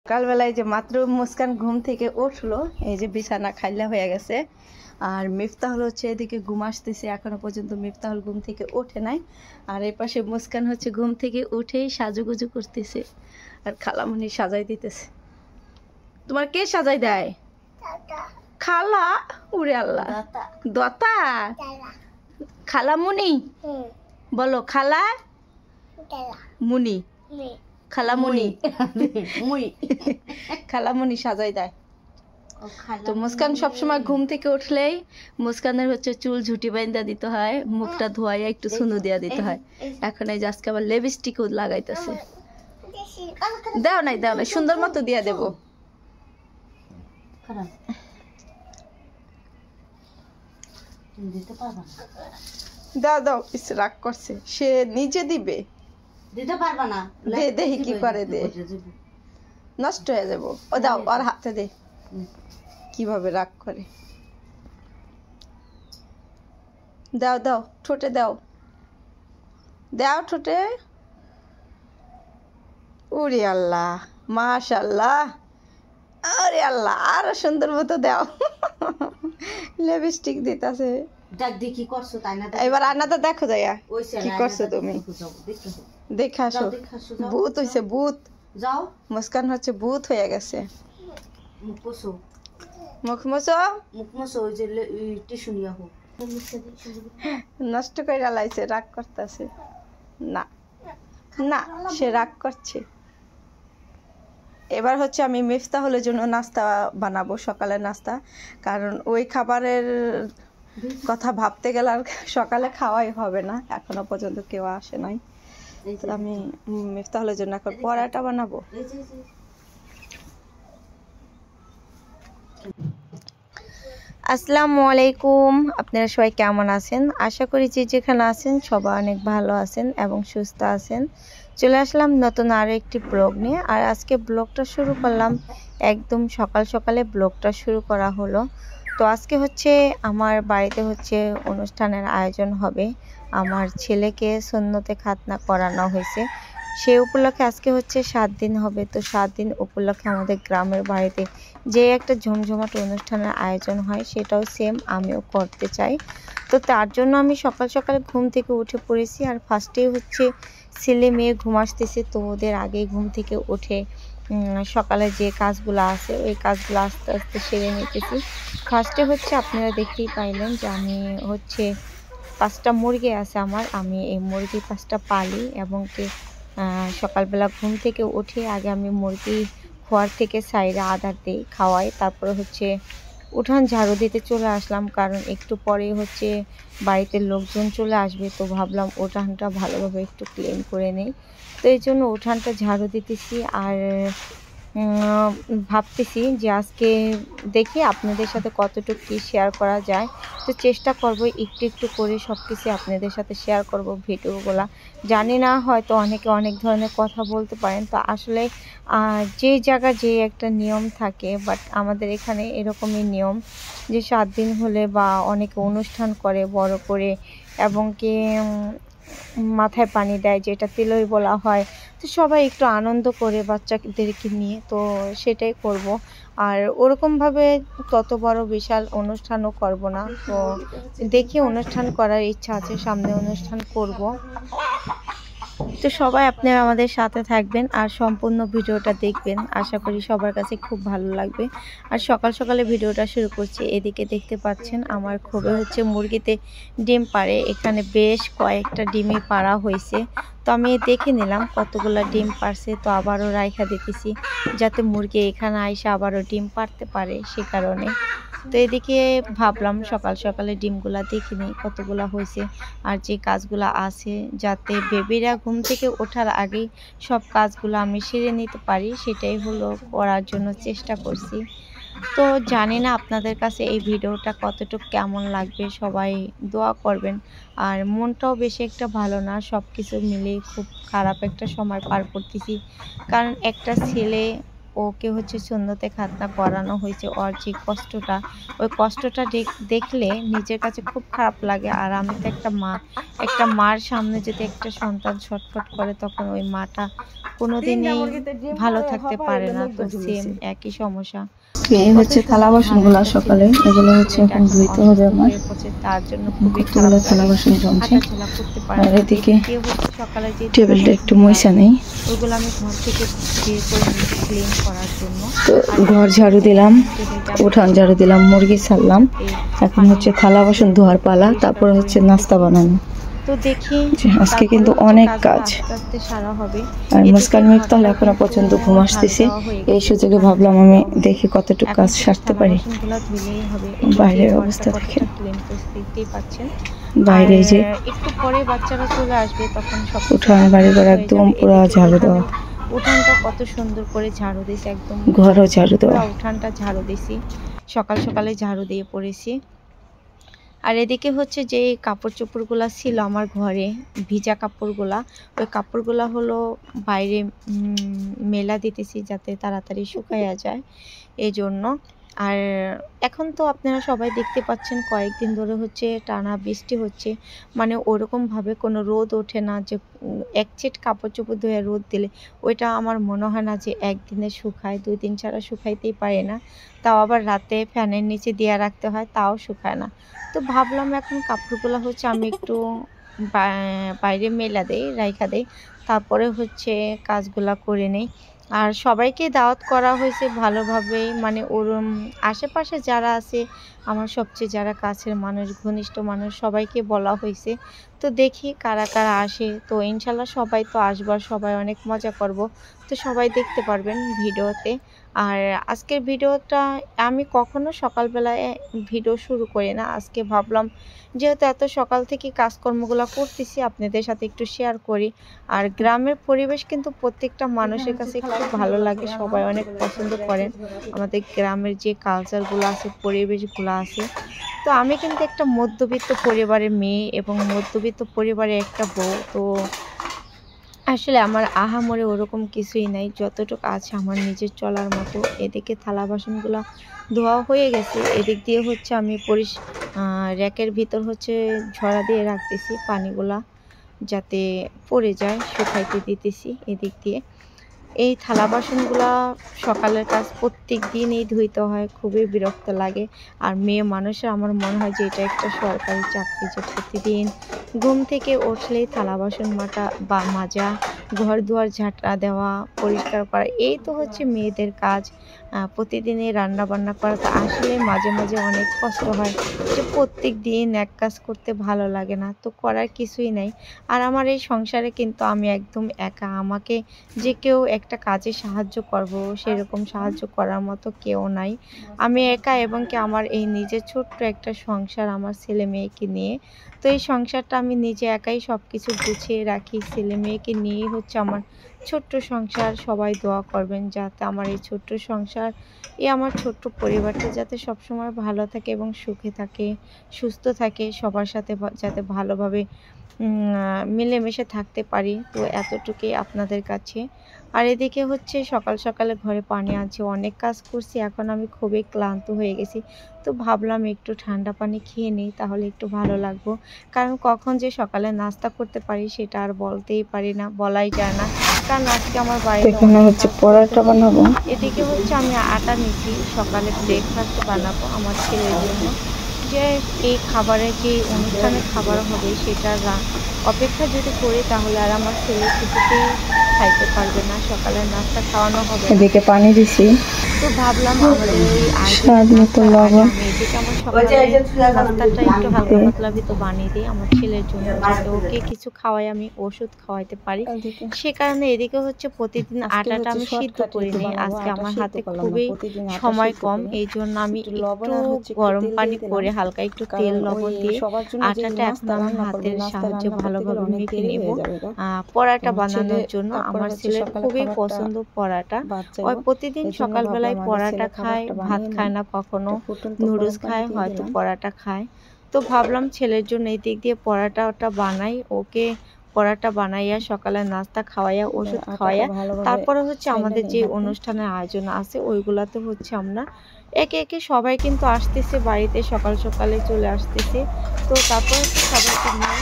সকালবেলায় যে মাত্র মুস্কান ঘুম থেকে উঠলো, এই যে বিছানা খাইলা হয়ে গেছে। আর মিফতাহুল হচ্ছে এদিকে ঘুম আসতেছে, এখনো পর্যন্ত মিফতাহুল ঘুম থেকে ওঠে নাই। আর এই পাশে মুস্কান হচ্ছে ঘুম থেকে উঠেই সাজুগুজু করতেছে, আর খালামুনি সাজাই দিতেছে। তোমার কে সাজাই দেয়? খালা। উড়ে আল্লাহ, দতা খালামুনি বলো, খালা মুনি, খালামুনি খালামুনি সাজাই দেয়। তো মুস্কান সবসময় ঘুম থেকে উঠলেই মুস্কানের হচ্ছে চুল ঝুটি বাইন্দা দিতে হয়, মুখটা ধোয়াইয়া একটু সুন্দু দিয়া দিতে হয়। এখন এই যে আজকে আবার লিপস্টিকও লাগাইতেছে। দাও নাই সুন্দর মতো দিয়া দেবো। দাও রাগ করছে, সে নিজে দিবে, দিতে পারবা না। দেখি কি করে, দে নষ্ট হয়ে যাবো। ও দাও, আর হাতে দে, কিভাবে রাগ করে। দাও ঠোঁটে দাও ঠোঁটে। উরে আল্লাহ, মাশাআল্লাহ, আরে আল্লাহ, আরো সুন্দর মতো দাও। লিপস্টিক দিতাছে। এবার আয়নাতে দেখো যাইয়া কি করছো তুমি, দেখে আসো। ভূত হইছে, ভূত। যাও, মুস্কান হচ্ছে ভূত হয়ে গেছে। মুখ মোছো, ওই যে টিস্যু নিয়ে হোক। নষ্ট করে লাইছে, রাগ করতেছে। না, সে রাগ করছে। এবার হচ্ছে আমি মিফতাহুলের জন্য নাস্তা বানাবো, সকালের নাস্তা। কারণ ওই খাবারের কথা ভাবতে গেলে আর সকালে খাওয়াই হবে না, এখনো পর্যন্ত কেউ আসে নাই। আমি মিফতাহুলের জন্য এখন পরাটা বানাবো। আসসালামু আলাইকুম, আপনারা সবাই কেমন আছেন? আশা করি যে যেখানে আছেন সবাই অনেক ভালো আছেন এবং সুস্থ আছেন। চলে আসলাম নতুন আরও একটি ব্লগ নিয়ে। আর আজকে ব্লগটা শুরু করলাম একদম সকালে ব্লগটা শুরু করা হলো। তো আজকে হচ্ছে আমার বাড়িতে হচ্ছে অনুষ্ঠানের আয়োজন হবে। আমার ছেলেকে সুন্নতে খাতনা করানো হয়েছে, সেই উপলক্ষে আজকে হচ্ছে 7 দিন হবে। তো 7 দিন উপলক্ষে আমাদের গ্রামের বাড়িতে যে একটা ঝমঝমাট অনুষ্ঠানের আয়োজন হয়, সেটাও সেম আমিও করতে চাই। তো তার জন্য আমি সকালে ঘুম থেকে উঠে পড়েছি। আর ফার্স্টেই হচ্ছে ছেলে মেয়ে ঘুম আসতেছে, তো ওদের আগেই ঘুম থেকে উঠে সকালে যে কাজগুলো আছে ওই কাজগুলো আস্তে আস্তে সেরে নিতেছি। ফার্স্টে হচ্ছে আপনারা দেখতেই পাইলেন যে আমি হচ্ছে 5টা মুরগি আছে আমার, আমি এই মুরগি 5টা পালি এবং কি সকালবেলা ঘুম থেকে উঠে আগে আমি মুরগি খোয়ার থেকে সাইডে আদার দিই, খাওয়াই। তারপরে হচ্ছে উঠান ঝাড়ু দিতে চলে আসলাম, কারণ একটু পরেই হচ্ছে বাড়িতে লোকজন চলে আসবে। তো ভাবলাম উঠানটা ভালোভাবে একটু ক্লিন করে নেই, তো এই জন্য উঠানটা ঝাড়ু দিতেছি। আর ভাবতেছি যে আজকে দেখি আপনাদের সাথে কতটুকু কী শেয়ার করা যায়। তো চেষ্টা করব একটু করে সব কিছু আপনাদের সাথে শেয়ার করব ভিডিওগুলো। জানি না, হয়তো অনেকে অনেক ধরনের কথা বলতে পারেন। তো আসলে যে জায়গা যে একটা নিয়ম থাকে, বাট আমাদের এখানে এরকমই নিয়ম যে 7 দিন হলে বা অনেকে অনুষ্ঠান করে বড় করে, এবং কি মাথায় পানি দেয়, যেটা তিলই বলা হয়। তো সবাই একটু আনন্দ করে বাচ্চাদেরকে নিয়ে, তো সেটাই করব। আর ওরকমভাবে তত বড় বিশাল অনুষ্ঠানও করব না। তো দেখি, অনুষ্ঠান করার ইচ্ছা আছে, সামনে অনুষ্ঠান করব। তো সবাই আপনারা আমাদের সাথে থাকবেন আর সম্পূর্ণ ভিডিওটা দেখবেন, আশা করি সবার কাছে খুব ভালো লাগবে। আর সকালে ভিডিওটা শুরু করছি। এদিকে দেখতে পাচ্ছেন আমার খোবে হচ্ছে মুরগিতে ডিম পাড়ে, এখানে বেশ কয়েকটা ডিমই পাড়া হয়েছে। তো আমি দেখে নিলাম কতগুলো ডিম পারছে, তো আবারও রাইখা দিতেছি যাতে মুরগি এখানে আইসা আবারও ডিম পারতে পারে, সে কারণে। তো এদিকে ভাবলাম সকালে ডিমগুলা দেখে নিই কতগুলা হয়েছে, আর যে কাজগুলো আছে যাতে বেবিরা ঘুম থেকে ওঠার আগেই সব কাজগুলো আমি সেরে নিতে পারি, সেটাই হলো করার জন্য চেষ্টা করছি। তো জানি না আপনাদের কাছে এই ভিডিওটা কতটুকু কেমন লাগবে, সবাই দোয়া করবেন। আর মনটাও বেশি একটা ভালো না, সব কিছু মিলেই খুব খারাপ একটা সময় পার করতেছি। কারণ একটা ছেলে ওকে হচ্ছে সুন্নতে খাতনা করানো হয়েছে, ওর যে কষ্টটা, ওই কষ্টটা দেখলে নিজের কাছে খুব খারাপ লাগে। আর আমি তো একটা মা, একটা মার সামনে যদি একটা সন্তান ছটফট করে তখন ওই মাটা কোনোদিনই ভালো থাকতে পারে না। তো সেম একই সমস্যা। এই হচ্ছে থালা বাসনগুলো সকালে, এগুলো হচ্ছে এখন ধুইতে হবে আমার। তার জন্য খুবই কতগুলো থালা বাসন জমছে। হাঁটাচলা করতে পারে আর না। এদিকে সকালে যে টেবিলটা একটু ময়লা নেই, ওইগুলো আমি ঘর থেকে বের করে নিয়েছি ক্লিন করার জন্য। তো ঘর ঝাড়ু দিলাম, উঠান ঝাড়ু দিলাম, মুরগি ছাড়লাম। এখন হচ্ছে থালা বাসন ধোয়ার পালা, তারপরে হচ্ছে নাস্তা বানানো। তো দেখি আজকে কিন্তু অনেক কাজ। আর মুস্কান মির তাহলে এখনো পর্যন্ত ঘুম আসতেছে। এই সুযোগে ভাবলাম আমি দেখি কতটুকু কাজ সারতে পারি। বাইরের অবস্থা দেখেন, বাইরে যে একটু পরে বাচ্চারা চলে আসবে তখন সব উঠান বাড়িঘর একদম পুরো ঝাড়ু দেওয়া। উঠানটা কত সুন্দর করে ঝাড়ু দিয়েছি, একদম ঘরও ঝাড়ু দেওয়া, উঠানটা ঝাড়ু দিয়েছি, সকাল সকালে ঝাড়ু দিয়ে পড়েছি। আর এদিকে হচ্ছে যে কাপড় চোপড়গুলা ছিল আমার ঘরে, ভিজা কাপড়গুলা, ওই কাপড়গুলা হলো বাইরে মেলা দিতেছি যাতে তাড়াতাড়ি শুকাইয়া যায়, এই জন্য। আর এখন তো আপনারা সবাই দেখতে পাচ্ছেন কয়েকদিন ধরে হচ্ছে টানা বৃষ্টি হচ্ছে, মানে ওরকমভাবে কোনো রোদ ওঠে না যে এক চিট কাপড় চোপড় ধুয়ে রোদ দিলে ওইটা আমার মনে হয় না যে একদিনে শুকায়, 2 দিন ছাড়া শুকাইতেই পারে না। তাও আবার রাতে ফ্যানের নিচে দিয়ে রাখতে হয়, তাও শুকায় না। তো ভাবলাম এখন কাপড়গুলো হচ্ছে আমি একটু বাইরে মেলা দেই, রাইখা দেই, তারপরে হচ্ছে কাজগুলা করে নেই। আর সবাইকে দাওয়াত করা হয়েছে ভালোভাবে, মানে ওর আশেপাশে যারা আছে আমার সবচেয়ে যারা কাছের মানুষ, ঘনিষ্ঠ মানুষ, সবাইকে বলা হয়েছে। তো দেখি কারা কারা আসে। তো ইনশাল্লাহ সবাই তো আসবার, সবাই অনেক মজা করব, তো সবাই দেখতে পারবেন ভিডিওতে। আর আজকের ভিডিওটা আমি কখনো সকালবেলায় ভিডিও শুরু করি না, আজকে ভাবলাম যেহেতু এত সকাল থেকে কাজকর্মগুলো করতেছি আপনাদের সাথে একটু শেয়ার করি। আর গ্রামের পরিবেশ কিন্তু প্রত্যেকটা মানুষের কাছে খুব ভালো লাগে, সবাই অনেক পছন্দ করেন আমাদের গ্রামের যে কালচারগুলো আছে, পরিবেশগুলো আছে। তো আমি কিন্তু একটা মধ্যবিত্ত পরিবারের মেয়ে এবং মধ্যবিত্ত পরিবারের একটা বউ। তো আসলে আমার আহামরি ওরকম কিছুই নাই, যতটুকু আছে আমার নিজের চলার মতো। এদিকে থালা বাসনগুলো ধোয়া হয়ে গেছে, এদিক দিয়ে হচ্ছে আমি র্যাকের ভিতর হচ্ছে ঝরা দিয়ে রাখতেছি পানিগুলা যাতে পড়ে যায়, শুকাইতে দিতেছি এদিক দিয়ে। এই থালা বাসনগুলা সকালের কাজ প্রত্যেক দিনই ধুইতে হয়, খুবই বিরক্ত লাগে। আর মেয়ে মানুষের আমার মনে হয় যে এটা একটা সরকারি চাকরি, যে প্রতিদিন ঘুম থেকে উঠলেই থালা বাসন মাজা, ঘর দুয়ার ঝাঁটা দেওয়া, পরিষ্কার করা, এই তো হচ্ছে মেয়েদের কাজ। প্রতিদিনই রান্না বান্না করা, তো আসলে মাঝে মাঝে অনেক কষ্ট হয় যে প্রত্যেক দিন এক কাজ করতে ভালো লাগে না, তো করার কিছুই নাই। আর আমার এই সংসারে কিন্তু আমি একদম একা, আমাকে যে কেউ একটা কাজে সাহায্য করব সেরকম সাহায্য করার মতো কেউ নাই, আমি একা। এবং কি আমার এই নিজের ছোট্ট একটা সংসার আমার ছেলে মেয়েকে নিয়ে, তো এই সংসারটা আমি নিজে একাই সব কিছু গুছিয়ে রাখি, ছেলে মেয়েকে নিয়েই হচ্ছে আমার ছোট্ট সংসার। সবাই দোয়া করবেন যাতে আমার এই ছোট্ট সংসার, আমার ছোট্ট পরিবারটা যাতে সবসময় ভালো থাকে এবং সুখে থাকে, সুস্থ থাকে, সবার সাথে যাতে ভালোভাবে মিলেমিশে থাকতে পারি। তো এতটুকুই আপনাদের কাছে। আর এদিকে হচ্ছে সকাল সকালে ঘরে পানি আছে, অনেক কাজ করছি, এখন আমি খুবই ক্লান্ত হয়ে গেছি। তো ভাবলাম একটু ঠান্ডা পানি খেয়ে নিই, তাহলে একটু ভালো লাগবো। কারণ কখন যে সকালে নাস্তা করতে পারি সেটা আর বলতেই পারি না, বলাই যায় না। কারণ আজকে আমার বাড়িতে হচ্ছে পরোটা বানাবো। এদিকে হচ্ছে আমি আটা নিচ্ছি, সকালে ব্রেকফাস্ট বানাবো আমার ছেলের জন্য। যে এই খাবারের যে অনুষ্ঠানের খাবার হবে সেটার অপেক্ষা যদি করি তাহলে আর আমার ছেলে কিছুতেই খাইতে পারবে না, সকালের নাস্তা খাওয়ানো হবে। এদিকে পানি দিছি, তো ভাবলাম আমাদের ওই স্বাদ মতো লবণ, এদিকে আমার সকালে নাস্তাটা একটু হালকা পাতলা ভিতর বানিয়ে দিই আমার ছেলের জন্য, যাতে ওকে কিছু খাওয়াই, আমি ওষুধ খাওয়াইতে পারি। সে কারণে এদিকে হচ্ছে প্রতিদিন আটাটা আমি সিদ্ধ করে নিই। আজকে আমার হাতে খুবই সময় কম, এই জন্য আমি একটু গরম পানি করে হালকা একটু তেল লবণ দিয়ে আটাটা এখন আমি হাতের সাহায্যে ভালোভাবে মেখে নেব পরাটা বানানোর জন্য। আমার ছেলের খুবই পছন্দ পরাটা, ওই প্রতিদিন সকালবেলায় পরাটা খায়, ভাত খায় না কখনো, নুডলস খায়, হয়তো পরাটা খায়। তো ভাবলাম ছেলের জন্য এই দিক দিয়ে পরাটাটা বানাই, ওকে পরাটা বানাইয়া সকালে নাস্তা খাওয়াইয়া ওষুধ খাওয়াইয়া তারপরে হচ্ছে আমাদের যে অনুষ্ঠানের আয়োজন আছে ওইগুলাতে হচ্ছে আমরা একে একে সবাই কিন্তু আসতেছে বাড়িতে, সকাল সকালে চলে আসতেছে। তো তারপর হচ্ছে সবাইকে নিয়ে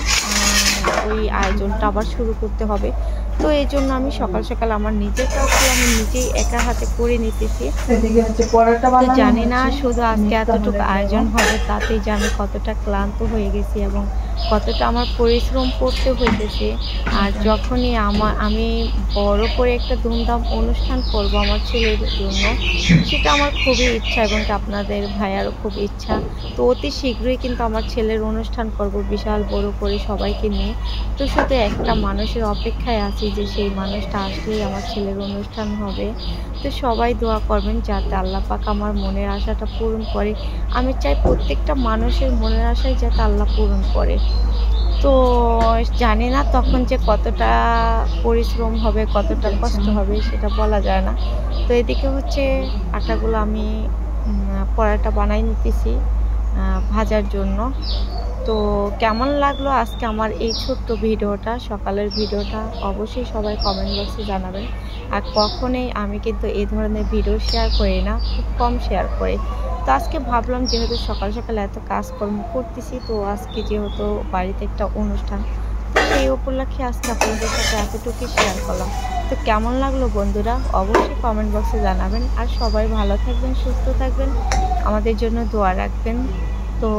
ওই আয়োজনটা আবার শুরু করতে হবে। তো এই জন্য আমি সকাল সকাল আমার নিজের কাজগুলো আমি নিজেই একা হাতে করে নিতেছি। তো জানি না শুধু আজকে এতটুকু আয়োজন হবে তাতেই যে আমি কতটা ক্লান্ত হয়ে গেছি এবং কতটা আমার পরিশ্রম করতে হইতেছে। আর যখনই আমি বড় করে একটা ধুমধাম অনুষ্ঠান করব আমার ছেলের জন্য, সেটা আমার খুবই ইচ্ছা এবং আপনাদের ভাইয়ারও খুব ইচ্ছা। তো অতি শীঘ্রই কিন্তু আমার ছেলের অনুষ্ঠান করব বিশাল বড় করে সবাইকে নিয়ে। তো শুধু একটা মানুষের অপেক্ষায় আছি যে সেই মানুষটা আসলেই আমার ছেলের অনুষ্ঠান হবে। তো সবাই দোয়া করবেন যাতে আল্লাহ পাক আমার মনের আশাটা পূরণ করে। আমি চাই প্রত্যেকটা মানুষের মনের আশাই যাতে আল্লাহ পূরণ করে। তো জানি না তখন যে কতটা পরিশ্রম হবে, কতটা কষ্ট হবে সেটা বলা যায় না। তো এদিকে হচ্ছে আটাগুলো আমি পরাটা বানাই নিতেছি ভাজার জন্য। তো কেমন লাগলো আজকে আমার এই ছোট্ট ভিডিওটা, সকালের ভিডিওটা, অবশ্যই সবাই কমেন্ট বক্সে জানাবেন। আর কখনোই আমি কিন্তু এই ধরনের ভিডিও শেয়ার করি না, খুব কম শেয়ার করি। তো আজকে ভাবলাম যেহেতু সকাল সকাল এত কাজকর্ম করতেছি, তো আজকে যেহেতু বাড়িতে একটা অনুষ্ঠান, তো সেই উপলক্ষে আজকে আপনাদের সাথে এতটুকুই শেয়ার করলাম। তো কেমন লাগলো বন্ধুরা অবশ্যই কমেন্ট বক্সে জানাবেন। আর সবাই ভালো থাকবেন, সুস্থ থাকবেন, আমাদের জন্য দোয়া রাখবেন। তো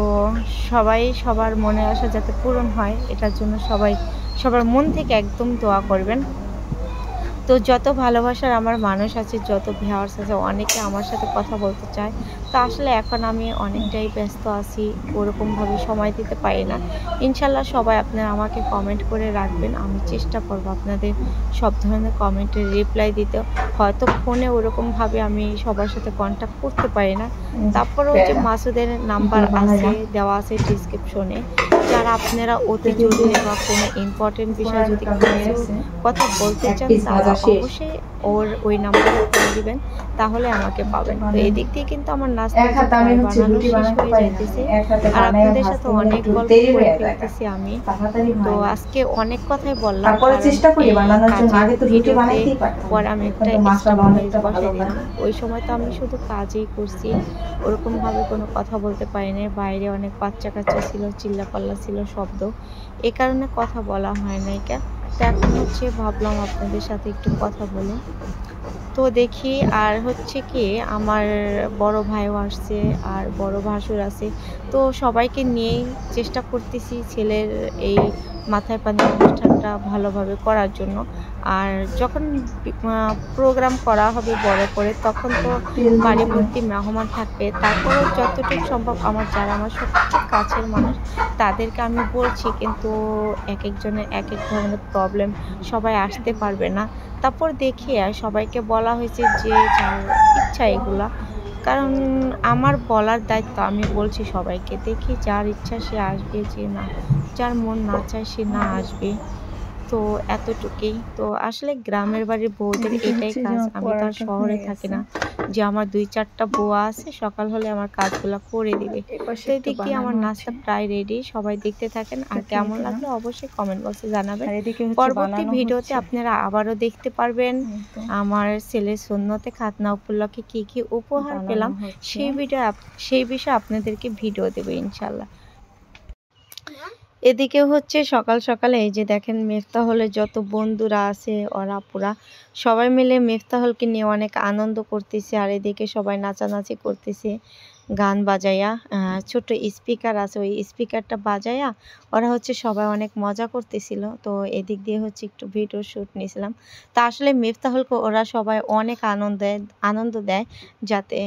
সবাই সবার মনের আশা যাতে পূরণ হয় এটার জন্য সবাই সবার মন থেকে একদম দোয়া করবেন। তো যত ভালোবাসার আমার মানুষ আছে, যত ভিউয়ার্স আছে, অনেকে আমার সাথে কথা বলতে চায়। তো আসলে এখন আমি অনেকটাই ব্যস্ত আছি, ওরকমভাবে সময় দিতে পারি না। ইনশাল্লাহ সবাই আপনারা আমাকে কমেন্ট করে রাখবেন, আমি চেষ্টা করব আপনাদের সব ধরনের কমেন্টের রিপ্লাই দিতে। হয়তো ফোনে ওরকমভাবে আমি সবার সাথে কন্ট্যাক্ট করতে পারি না, তারপরেও যে মাসুদের নাম্বার আছে দেওয়া আছে ডিসক্রিপশনে, যারা আপনারা অতি জরুরি বা কোনো ইম্পর্টেন্ট বিষয় যদি কথা বলতে চান তারা অবশ্যই ওই নাম্বারে ফোন দিবেন, তাহলে আমাকে পাবেন। তো এদিক দিয়ে কিন্তু আমার নাস্তা বানানো শেষ হয়ে যাইতেছে আর আপনাদের সাথে অনেক গল্প করে ফেলতেছি আমি। তো আজকে অনেক কথাই বললাম, পরে আমি একটা এক্সট্রা ভয়েস বসে দিলাম। ওই সময় তো আমি শুধু কাজই করছি, ওরকমভাবে কোনো কথা বলতে পারিনি। বাইরে অনেক বাচ্চা কাচ্চা ছিল, চিল্লাপাল্লা ছিল, শব্দ, এ কারণে কথা বলা হয় নাই। তো এখন হচ্ছে ভাবলাম আপনাদের সাথে একটু কথা বলি। তো দেখি আর হচ্ছে কি আমার বড় ভাইও আসছে আর বড় ভাসুর আছে। তো সবাইকে নিয়েই চেষ্টা করতেছি ছেলের এই মাথায় পানি অনুষ্ঠানটা ভালোভাবে করার জন্য। আর যখন প্রোগ্রাম করা হবে বড় করে তখন তো বাড়ি ভর্তি মেহমান থাকবে। তারপরেও যতটুকু সম্ভব যারা আমার সবচেয়ে কাছের মানুষ তাদেরকে আমি বলছি, কিন্তু এক একজনের এক এক ধরনের প্রবলেম, সবাই আসতে পারবে না। তারপর দেখি আর সবাইকে বলা হয়েছে যে যার ইচ্ছা এগুলা, কারণ আমার বলার দায়িত্ব, আমি বলছি সবাইকে, দেখি যার ইচ্ছা সে আসবে, যে না যার মন না চায় সে না আসবে। তো এতটুকুই। তো আসলে গ্রামের বাড়ির বউদের এটাই কাজ, আমি তো আর শহরে থাকি না যে আমার 2-4টা বুয়া আছে সকাল হলে আমার কাজগুলো করে দিবে। তো এদিকে আমার নাস্তা প্রায় রেডি, সবাই দেখতে থাকেন। আর কেমন লাগলো অবশ্যই কমেন্ট বক্সে জানাবেন। পরবর্তী ভিডিওতে আপনারা আবারও দেখতে পারবেন আমার ছেলের সুন্নতে খাতনা উপলক্ষে কি কি উপহার পেলাম, সেই বিষয়ে আপনাদেরকে ভিডিও দেবো ইনশাল্লাহ। এদিকে হচ্ছে সকাল সকালে এই যে দেখেন মিফতাহলের যত বন্ধুরা আছে ওরা পুরা সবাই মিলে মিফতাহলকে নিয়ে অনেক আনন্দ করতেছে। আর এদিকে সবাই নাচানাচি করতেছে গান বাজাইয়া, ছোট স্পিকার আছে ওই স্পিকারটা বাজাইয়া ওরা হচ্ছে সবাই অনেক মজা করতেছিল। তো এদিক দিয়ে হচ্ছে একটু ভিডিও শ্যুট নিয়েছিলাম। তা আসলে মিফতাহলকে ওরা সবাই অনেক আনন্দ দেয় যাতে